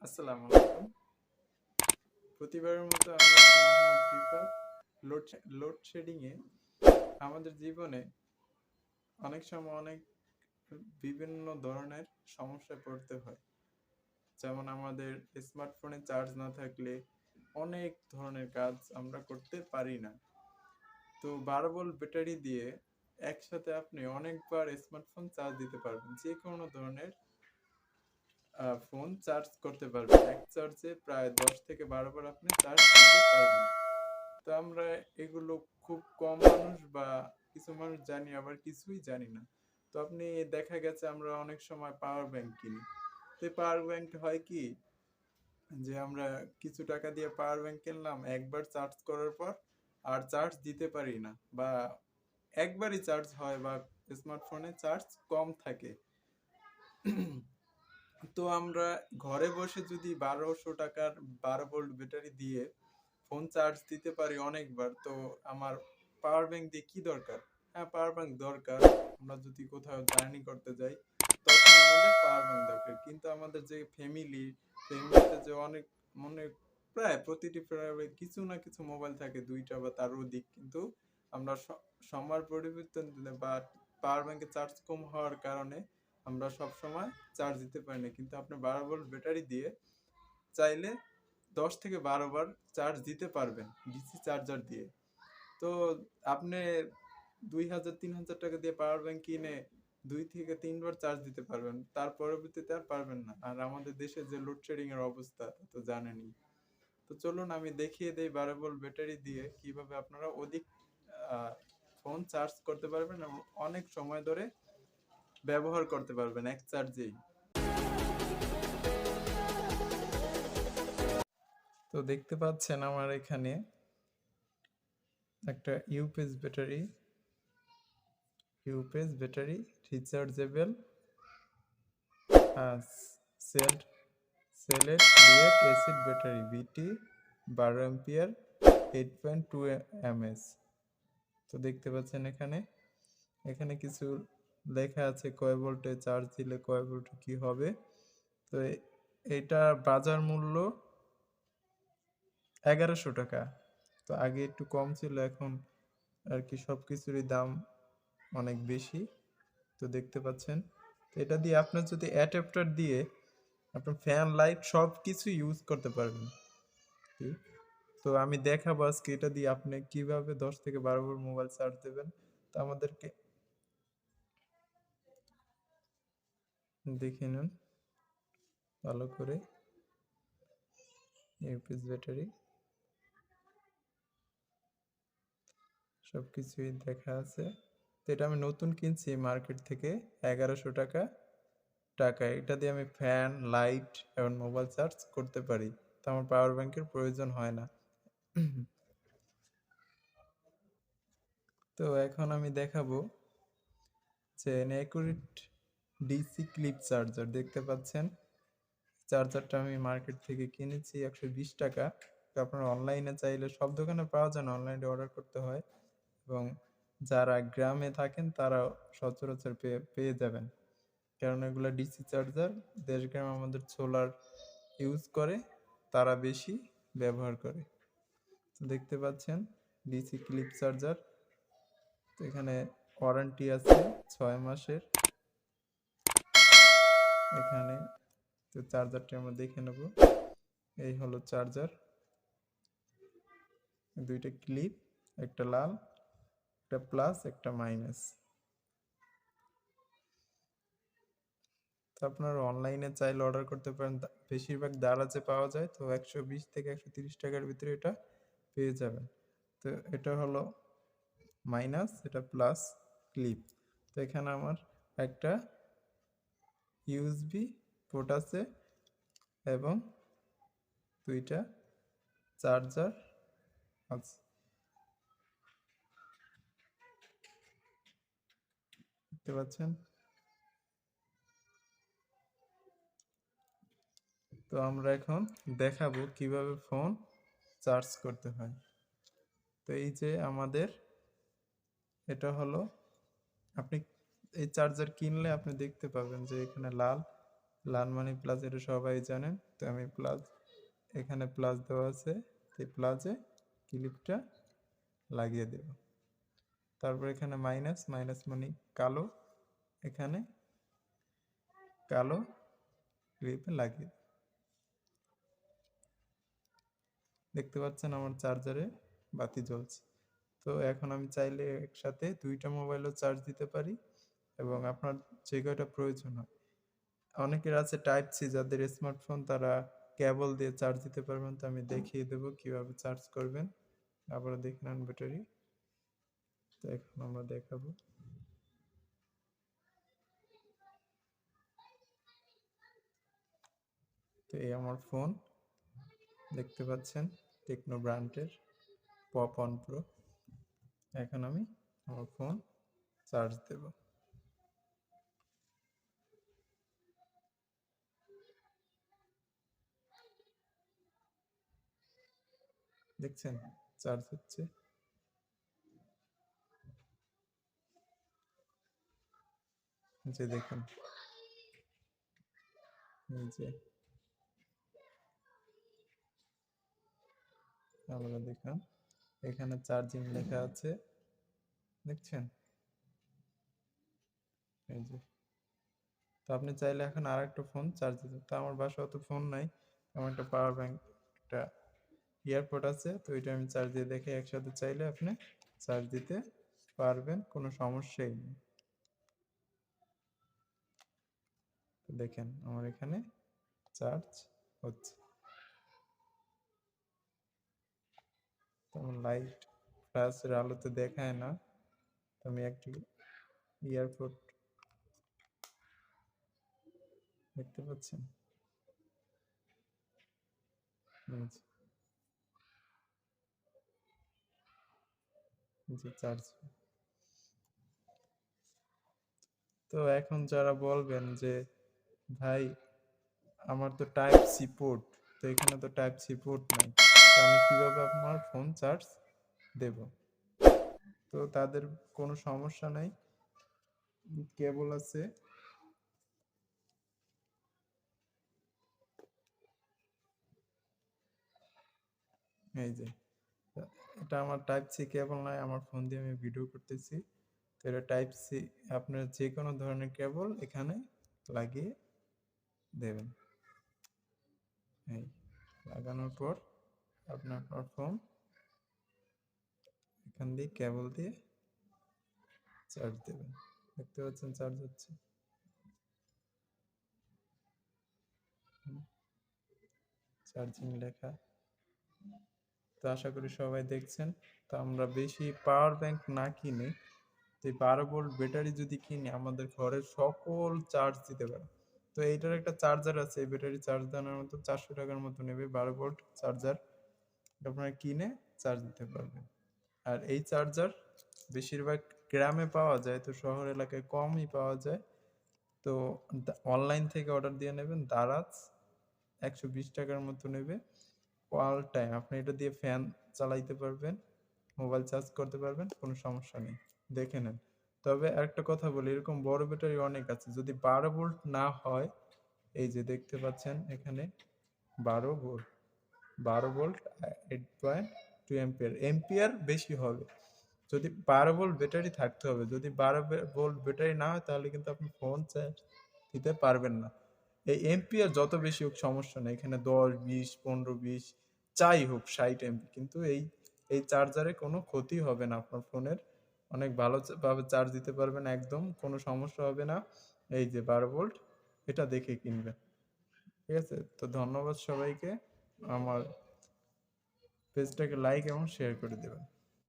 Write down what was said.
আসসালামু আলাইকুম। প্রতিবারের মতো আমি আছি মোহাম্মদ রিফাত। লোডশেডিংয়ে আমাদের জীবনে অনেক সময় অনেক বিভিন্ন ধরনের সমস্যায় পড়তে হয়। যেমন আমাদের স্মার্টফোনে চার্জ না থাকলে অনেক ধরনের কাজ আমরা করতে পারি না। তো 12 ভোল্ট ব্যাটারি দিয়ে একসাথে আপনি অনেকবার স্মার্টফোন চার্জ দিতে পারবেন। যে কোনো ধরনের ফোন চার্জ করতে পারবেন। এক চার্জে প্রায় 10 থেকে 12 বার আপনি চার্জ দিতে পারবেন। তো আমরা এগুলো খুব কম মানুষ বা কিছু মানুষ জানি, আবার কিছুই জানি না। তো আপনি দেখা গেছে আমরা অনেক সময় পাওয়ার ব্যাংক কিনি। তো পাওয়ার ব্যাংক হয় কি যে আমরা কিছু টাকা দিয়ে পাওয়ার ব্যাংক কিনলাম, একবার চার্জ করার পর আর চার্জ দিতে পারি না, বা একবারই চার্জ হয়, বা স্মার্টফোনে চার্জ কম থাকে। তো আমরা ঘরে বসে যদি 1200 টাকার 12 ভোল্ট ব্যাটারি দিয়ে ফোন চার্জ দিতে পারি অনেকবার, তো আমার পাওয়ার ব্যাংক দিয়ে কি দরকার? হ্যাঁ, পাওয়ার ব্যাংক দরকার। আমরা যদি কোথাও জার্নি করতে যাই তখন আমাদের পাওয়ার ব্যাংক দরকার। কিন্তু আমাদের যে ফ্যামিলিতে যে অনেক মনে প্রায় প্রতিটি পরিবারে কিছু না কিছু মোবাইল থাকে, দুইটা বা তার অধিক। কিন্তু আমরা সময়ের পরিবর্তনে বা পাওয়ার ব্যাংকে চার্জ কম হওয়ার কারণে আমরা সব সময় চার্জ দিতে পারি না। কিন্তু আপনি 12 ভোল্ট ব্যাটারি দিয়ে চাইলে 10 থেকে 12 বার চার্জ দিতে পারবেন ডিসি চার্জার দিয়ে। তো আপনি 2000-3000 টাকা দিয়ে পাওয়ার ব্যাংক কিনে 2 থেকে 3 বার চার্জ দিতে পারবেন, তার পরবর্তীতে আর পারবেন না। আর আমাদের দেশে যে লোডশেডিং এর অবস্থা তো জানেনই। তো চলুন আমি দেখিয়ে দেই 12 ভোল্ট ব্যাটারি দিয়ে কিভাবে আপনারা অধিক ফোন চার্জ করতে পারবেন এবং অনেক সময় ধরে ব্যবহার করতে পারবেন এক চার্জেই। তো দেখতে পাচ্ছেন আমার এখানে একটা UPS battery rechargeable cell sealed lead acid battery BT 12 ampere 8.2 MS. তো দেখতে পাচ্ছেন এখানে এখানে কিছু লেখা আছে কয় ভোল্টে চার্জ দিলে কয় ভোল্টে কি হবে। তো এটা বাজার মূল্য 1100 টাকা। তো আগে একটু কম ছিল, এখন আর কি সবকিছুরই দাম অনেক বেশি। তো দেখতে পাচ্ছেন এটা দিয়ে আপনার যদি অ্যাডাপ্টার দিয়ে আপনার ফ্যান লাইট সব কিছু ইউজ করতে পারবেন। তো আমি দেখাবো আজকে এটা দিয়ে আপনি কিভাবে 10 থেকে 12 বার মোবাইল চার্জ দেবেন। তো আমাদেরকে দেখে নিন ভালো করে। ইউপিএস ব্যাটারি সবকিছুই দেখা আছে। তো এটা আমি নতুন কিনছি মার্কেট থেকে 1100 টাকা এটা দিয়ে আমি ফ্যান লাইট এবং মোবাইল চার্জ করতে পারি। তো আমার পাওয়ার ব্যাংকের প্রয়োজন হয় না। তো এখন আমি দেখাবো যে নেকুরিট ডিসি ক্লিপ চার্জার। দেখতে পাচ্ছেন চার্জারটা আমি মার্কেট থেকে কিনেছি 120 টাকা। তো আপনারা অনলাইনে চাইলে সব দোকানে পাওয়া যায় না, অনলাইনে অর্ডার করতে হয়। এবং যারা গ্রামে থাকেন তারা সচরাচর পেয়ে যাবেন, কারণ এগুলো ডিসি চার্জার। দেশ গ্রামে আমাদের সোলার ইউজ করে, তারা বেশি ব্যবহার করে। তো দেখতে পাচ্ছেন ডিসি ক্লিপ চার্জার। তো এখানে ওয়ারেন্টি আছে 6 মাসের। এখানে তো চার্জারটি আমরা দেখে নেব। এই হলো চার্জার, দুইটা ক্লিপ, একটা লাল, একটা প্লাস, একটা মাইনাস। তো আপনারা অনলাইনে চাইলে অর্ডার করতে পারেন, বেশিরভাগ দারাজে পাওয়া যায়। তো 120 থেকে 130 টাকার ভিতরে এটা পেয়ে যাবেন। তো এটা হলো মাইনাস, এটা প্লাস ক্লিপ। তো এখানে আমার একটা ইউএসবি পোর্ট আছে এবং দুইটা চার্জার আছে। দেখতে পাচ্ছেন। তো আমরা এখন দেখাবো কিভাবে ফোন চার্জ করতে হয়। তো এই যে আমাদের এটা হলো, আপনি এই চার্জার কিনলে আপনি দেখতে পাবেন যে এখানে লাল লার্ন মানি প্লাস এটা সবাই জানেন। তো আমি প্লাস, এখানে প্লাস দেওয়া আছে, এই প্লাসে ক্লিপটা লাগিয়ে দেব। তারপর এখানে মাইনাস, মাইনাস মানে কালো, এখানে কালো ক্লিপে লাগিয়ে দেখতে পাচ্ছেন আমার চার্জারে বাতি জ্বলছে। তো এখন আমি চাইলে একসাথে দুইটা মোবাইলও চার্জ দিতে পারি, এবং আপনার যে কয়টা প্রয়োজন হয়। অনেকের আছে টাইপ সি, যাদের স্মার্টফোন তারা কেবল দিয়ে চার্জ দিতে পারবেন। তো আমি দেখিয়ে দেবো কিভাবে চার্জ করবেন। আবার দেখে নেন ব্যাটারি। তো এখন আমরা দেখাবো। তো এই আমার ফোন দেখতে পাচ্ছেন, টেকনো ব্র্যান্ডের পপ অন প্রো। এখন আমি আমার ফোন চার্জ দেব। দেখছেন চার্জ হচ্ছে। যে দেখুন, এই যে আমরা দেখুন এখানে চার্জিং লেখা আছে, দেখছেন এই যে। তো আপনি চাইলে এখন আর একটা ফোন চার্জ দিতে, তো আমার বাসায় অত ফোন নাই, আমার একটা পাওয়ার ব্যাংক, একটা এয়ারপড আছে, তো ওইটা আমি চার্জ দিয়ে দেখে একসাথে চাইলে আপনি চার্জ দিতে পারবেন, কোনো সমস্যাই নেই। তো দেখেন আমার এখানে চার্জ হচ্ছে। তেমন লাইট ফ্ল্যাশের আলোতে দেখায় না। তো আমি একটি এয়ারপড দেখতে পাচ্ছেন, যে চার্জ। তো এখন যারা বলবেন যে ভাই আমার তো টাইপ সি পোর্ট, তো এখানে তো টাইপ সি পোর্ট নাই, তো আমি কিভাবে আমার ফোন চার্জ দেব? তো তাদের কোনো সমস্যা নাই, কেবল আছে, এই যে এটা আমার টাইপ সি কেবল নাই, আমার ফোন দিয়ে আমি ভিডিও করতেছি। তো এটা টাইপ সি, আপনার যে কোনো ধরনের কেবল এখানে লাগিয়ে দেবেন। এই লাগানোর পর আপনার ফোন এখান দিয়ে কেবল দিয়ে চার্জ দেবেন। দেখতে পাচ্ছেন চার্জ হচ্ছে। চার্জিং লেখা। তো আশা করি সবাই দেখছেন। তো আমরা বেশি পাওয়ার ব্যাংক না কিনে, তো এই 12 ভোল্ট ব্যাটারি যদি কিনি, আমাদের ঘরের সকল চার্জ দিতে পারে। তো এইটার একটা চার্জার আছে, এই ব্যাটারি চার্জ দেওয়ার মতো 400 টাকার মতো নেবে, 12 ভোল্ট চার্জার। আপনারা কিনে চার্জ দিতে পারবেন। আর এই চার্জার বেশিরভাগ গ্রামে পাওয়া যায়, তো শহর এলাকায় কমই পাওয়া যায়। তো অনলাইন থেকে অর্ডার দিয়ে নেবেন, দারাজ 120 টাকার মতো নেবে। অল টাইম আপনি এটা দিয়ে ফ্যান চালাইতে পারবেন, মোবাইল চার্জ করতে পারবেন, কোনো সমস্যা নেই। দেখে নেন। তবে একটা কথা বলি, এরকম বড় ব্যাটারি অনেক আছে, যদি 12 ভোল্ট না হয়, এই যে দেখতে পাচ্ছেন এখানে 12 ভোল্ট, 12 ভোল্ট 8.2 এম্পিয়ার বেশি হবে। যদি 12 ভোল্ট ব্যাটারি থাকতে হবে, যদি 12 ভোল্ট ব্যাটারি না হয় তাহলে কিন্তু আপনি ফোন চার্জ দিতে পারবেন না। এই এম্পিয়ার যত বেশি হোক সমস্যা নেই, এখানে 10 20 15 20 যাই হোক 60 এমপি, কিন্তু এই চার্জারে কোনো ক্ষতি হবে না আপনার ফোনের। অনেক ভালোভাবে চার্জ দিতে পারবেন, একদম কোনো সমস্যা হবে না। এই যে 12 ভোল্ট, এটা দেখে কিনবেন। ঠিক আছে, তো ধন্যবাদ সবাইকে। আমার পেজটাকে লাইক এবং শেয়ার করে দেবেন।